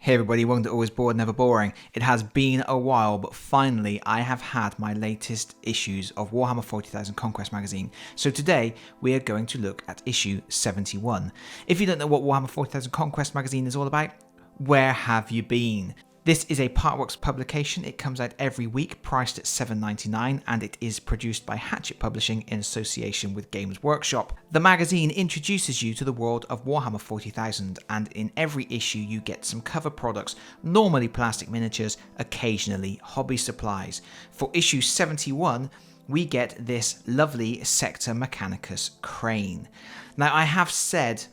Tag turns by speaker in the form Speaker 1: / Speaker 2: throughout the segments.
Speaker 1: Hey everybody, welcome to Always Bored, Never Boring. It has been a while, but finally I have had my latest issues of Warhammer 40,000 Conquest magazine. So today we are going to look at issue 71. If you don't know what Warhammer 40,000 Conquest magazine is all about, where have you been? This is a Partworks publication. It comes out every week, priced at $7.99, and it is produced by Hachette Publishing in association with Games Workshop. The magazine introduces you to the world of Warhammer 40,000, and in every issue you get some cover products, normally plastic miniatures, occasionally hobby supplies. For issue 71, we get this lovely Sector Mechanicus crane. Now, I have said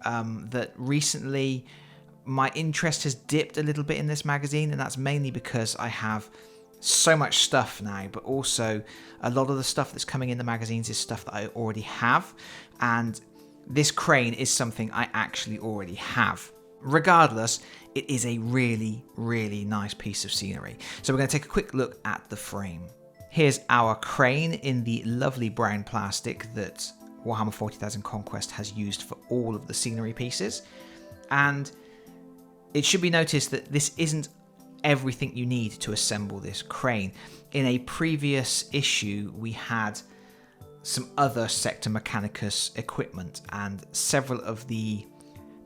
Speaker 1: that recently my interest has dipped a little bit in this magazine, and that's mainly because I have so much stuff now, but also a lot of the stuff that's coming in the magazines is stuff that I already have, and this crane is something I actually already have. Regardless, it is a really, really nice piece of scenery. So we're going to take a quick look at the frame. Here's our crane in the lovely brown plastic that Warhammer 40,000 Conquest has used for all of the scenery pieces, and it should be noticed that this isn't everything you need to assemble this crane. In a previous issue, we had some other Sector Mechanicus equipment, and several of the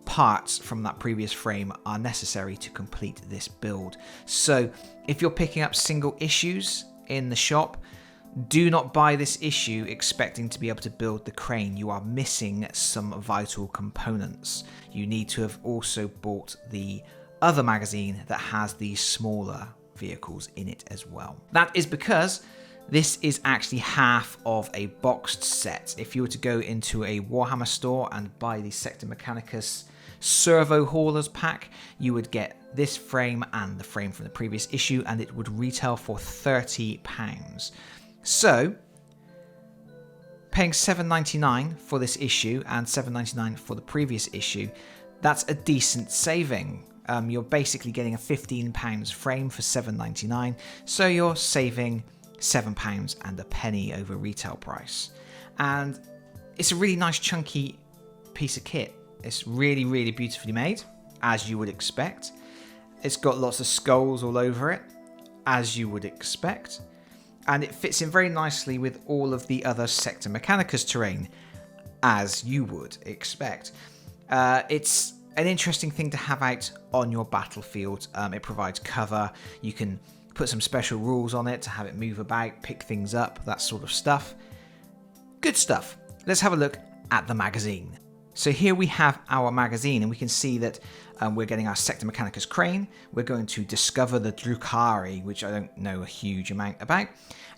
Speaker 1: parts from that previous frame are necessary to complete this build. So if you're picking up single issues in the shop, do not buy this issue expecting to be able to build the crane. You are missing some vital components. You need to have also bought the other magazine that has these smaller vehicles in it as well. That is because this is actually half of a boxed set. If you were to go into a Warhammer store and buy the Sector Mechanicus Servo Haulers pack, you would get this frame and the frame from the previous issue, and it would retail for £30. So, paying $7.99 for this issue and $7.99 for the previous issue, that's a decent saving. You're basically getting a £15 frame for $7.99, so you're saving £7 and a penny over retail price. And it's a really nice chunky piece of kit. It's really, really beautifully made, as you would expect. It's got lots of skulls all over it, as you would expect. And it fits in very nicely with all of the other Sector Mechanicus terrain, as you would expect. It's an interesting thing to have out on your battlefield. It provides cover. You can put some special rules on it to have it move about, pick things up, that sort of stuff. Good stuff. Let's have a look at the magazine. So here we have our magazine, and we can see that we're getting our Sector Mechanicus crane. We're going to discover the Drukhari, which I don't know a huge amount about.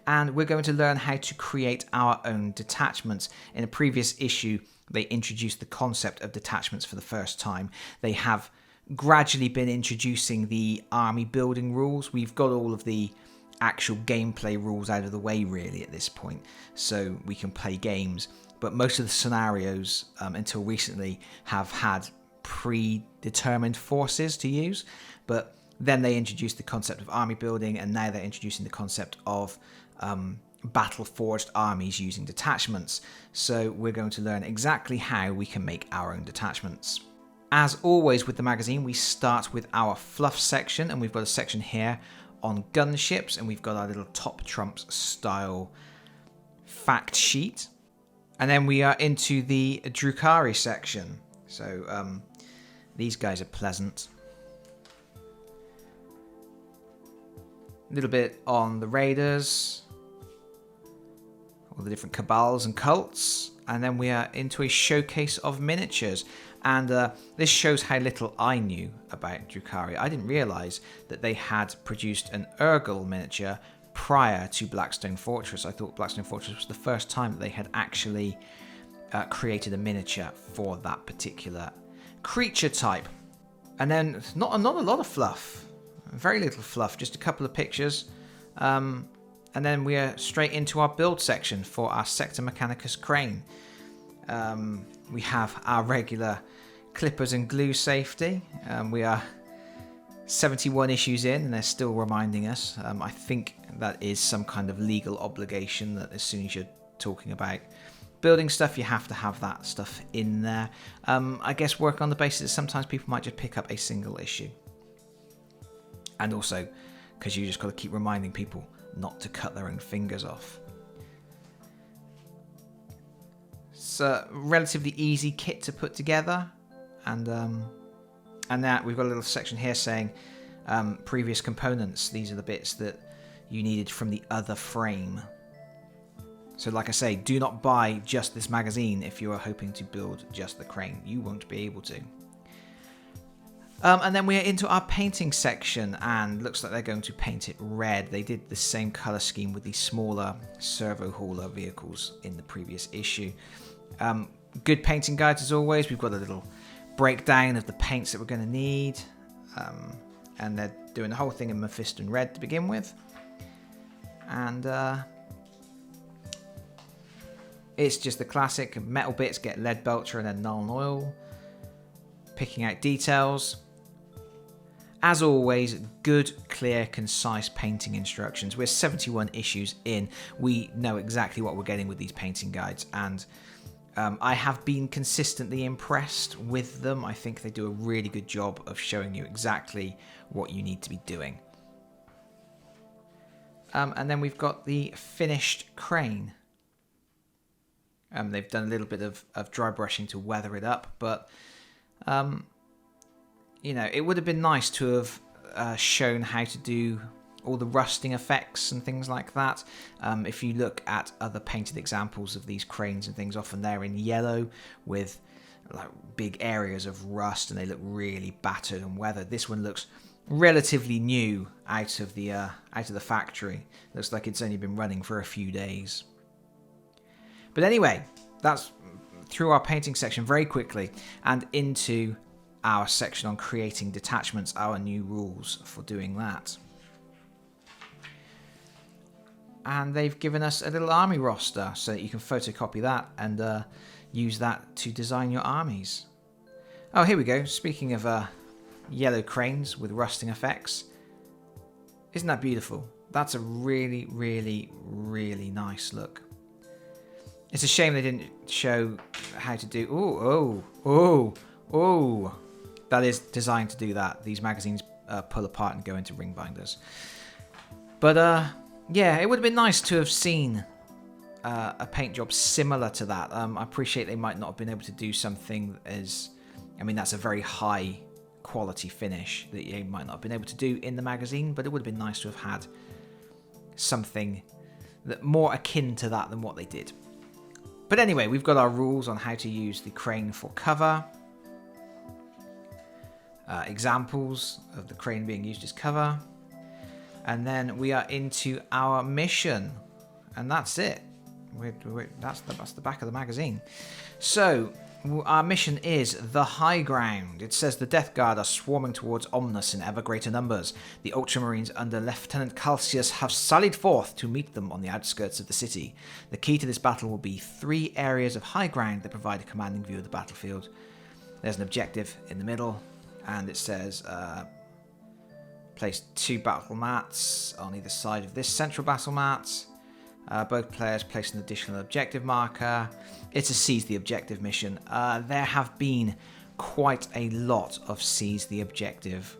Speaker 1: And we're going to learn how to create our own detachments. In a previous issue, they introduced the concept of detachments for the first time. They have gradually been introducing the army building rules. We've got all of the actual gameplay rules out of the way, really, at this point, so we can play games. But most of the scenarios, until recently, have had predetermined forces to use. But then they introduced the concept of army building, and now they're introducing the concept of battle-forged armies using detachments. So we're going to learn exactly how we can make our own detachments. As always with the magazine, we start with our fluff section, and we've got a section here on gunships, and we've got our little Top Trumps style fact sheet. And then we are into the Drukhari section. So these guys are pleasant. A little bit on the raiders, all the different cabals and cults. And then we are into a showcase of miniatures. And this shows how little I knew about Drukhari. I didn't realise that they had produced an Urgle miniature prior to Blackstone Fortress. I thought Blackstone Fortress was the first time that they had actually created a miniature for that particular creature type. And then not a lot of fluff, very little fluff, just a couple of pictures. And then we are straight into our build section for our Sector Mechanicus crane. We have our regular clippers and glue safety. We are 71 issues in, and they're still reminding us. I think that is some kind of legal obligation that as soon as you're talking about building stuff, you have to have that stuff in there. I guess work on the basis that sometimes people might just pick up a single issue. And also, because you just got to keep reminding people not to cut their own fingers off. It's a relatively easy kit to put together. And that we've got a little section here saying previous components. These are the bits that you needed from the other frame. So like I say, do not buy just this magazine if you are hoping to build just the crane. You won't be able to. And then we're into our painting section, and looks like they're going to paint it red. They did the same colour scheme with the smaller servo hauler vehicles in the previous issue. Good painting guides as always. We've got a little breakdown of the paints that we're going to need. And they're doing the whole thing in Mephiston red to begin with. And it's just the classic metal bits, get lead belcher and then Nuln oil. Picking out details. As always, good, clear, concise painting instructions. We're 71 issues in. We know exactly what we're getting with these painting guides, and I have been consistently impressed with them. I think they do a really good job of showing you exactly what you need to be doing. And then we've got the finished crane. They've done a little bit of dry brushing to weather it up, but you know, it would have been nice to have shown how to do all the rusting effects and things like that. If you look at other painted examples of these cranes and things, often they're in yellow with like big areas of rust, and they look really battered and weathered. This one looks relatively new out of the factory. Looks like it's only been running for a few days. But anyway, that's through our painting section very quickly and into our section on creating detachments, our new rules for doing that. And they've given us a little army roster so that you can photocopy that and use that to design your armies. Oh, here we go. Speaking of yellow cranes with rusting effects. Isn't that beautiful? That's a really, really, really nice look. It's a shame they didn't show how to do... Oh! That is designed to do that. These magazines pull apart and go into ring binders. But, yeah, it would have been nice to have seen a paint job similar to that. I appreciate they might not have been able to do something as... I mean, that's a very high quality finish that you might not have been able to do in the magazine, but it would have been nice to have had something that more akin to that than what they did. But anyway, we've got our rules on how to use the crane for cover. Examples of the crane being used as cover. And then we are into our mission. And that's it. That's the back of the magazine. So, our mission is the high ground. It says the Death Guard are swarming towards Omnus in ever greater numbers. The Ultramarines under Lieutenant Calcius have sallied forth to meet them on the outskirts of the city. The key to this battle will be 3 areas of high ground that provide a commanding view of the battlefield. There's an objective in the middle, and it says place 2 battle mats on either side of this central battle mat. Both players place an additional objective marker. It's a seize the objective mission. There have been quite a lot of seize the objective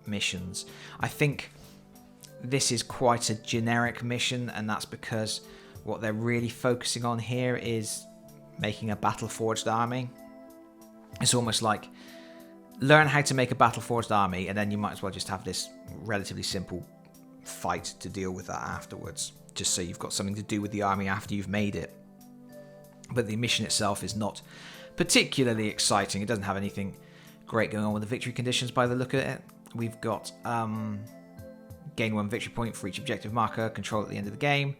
Speaker 1: missions. I think this is quite a generic mission, and that's because what they're really focusing on here is making a battle-forged army. It's almost like learn how to make a battle-forged army, and then you might as well just have this relatively simple fight to deal with that afterwards, just so you've got something to do with the army after you've made it. But the mission itself is not particularly exciting. It doesn't have anything great going on with the victory conditions by the look of it. We've got gain 1 victory point for each objective marker, control at the end of the game.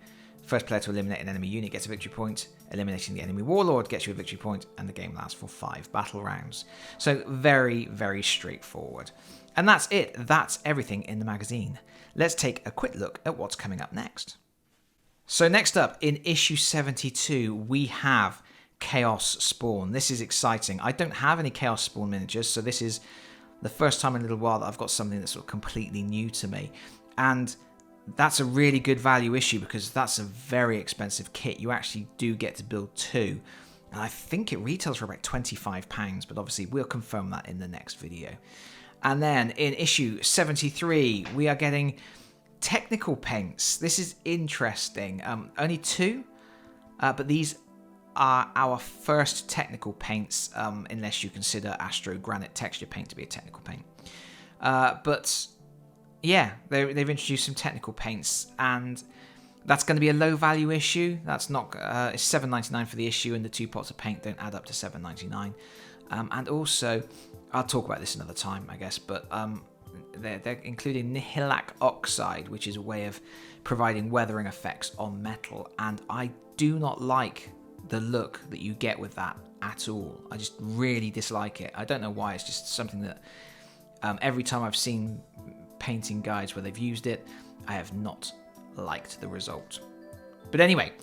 Speaker 1: First player to eliminate an enemy unit gets a victory point. Eliminating the enemy warlord gets you a victory point, and the game lasts for 5 battle rounds. So very, very straightforward. And that's it. That's everything in the magazine. Let's take a quick look at what's coming up next. So next up, in issue 72, we have Chaos Spawn. This is exciting. I don't have any Chaos Spawn miniatures, so this is the first time in a little while that I've got something that's sort of completely new to me. And that's a really good value issue because that's a very expensive kit. You actually do get to build 2. And I think it retails for about £25, but obviously we'll confirm that in the next video. And then in issue 73, we are getting technical paints. This is interesting. Only 2, but these are our first technical paints, unless you consider Astro Granite Texture Paint to be a technical paint. But yeah, they've introduced some technical paints, and that's going to be a low value issue. That's not it's $7.99 for the issue, and the 2 pots of paint don't add up to $7.99. And also, I'll talk about this another time, I guess, but they're including Nihilak Oxide, which is a way of providing weathering effects on metal, and I do not like the look that you get with that at all. I just really dislike it. I don't know why. It's just something that every time I've seen painting guides where they've used it, I have not liked the result. But anyway,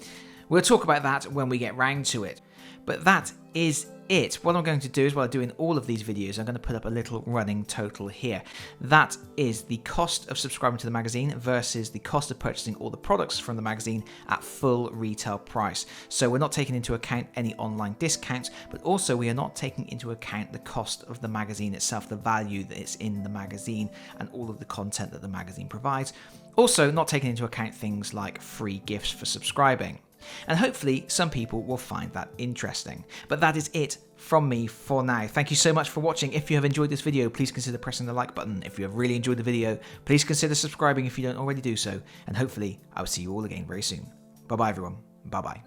Speaker 1: we'll talk about that when we get round to it. But that is it. What I'm going to do is, while I'm doing all of these videos, I'm going to put up a little running total here. That is the cost of subscribing to the magazine versus the cost of purchasing all the products from the magazine at full retail price. So we're not taking into account any online discounts, but also we are not taking into account the cost of the magazine itself, the value that is in the magazine, and all of the content that the magazine provides. Also not taking into account things like free gifts for subscribing. And hopefully some people will find that interesting. But that is it from me for now. Thank you so much for watching. If you have enjoyed this video, please consider pressing the like button. If you have really enjoyed the video, please consider subscribing if you don't already do so. And hopefully I will see you all again very soon. Bye bye everyone. Bye bye.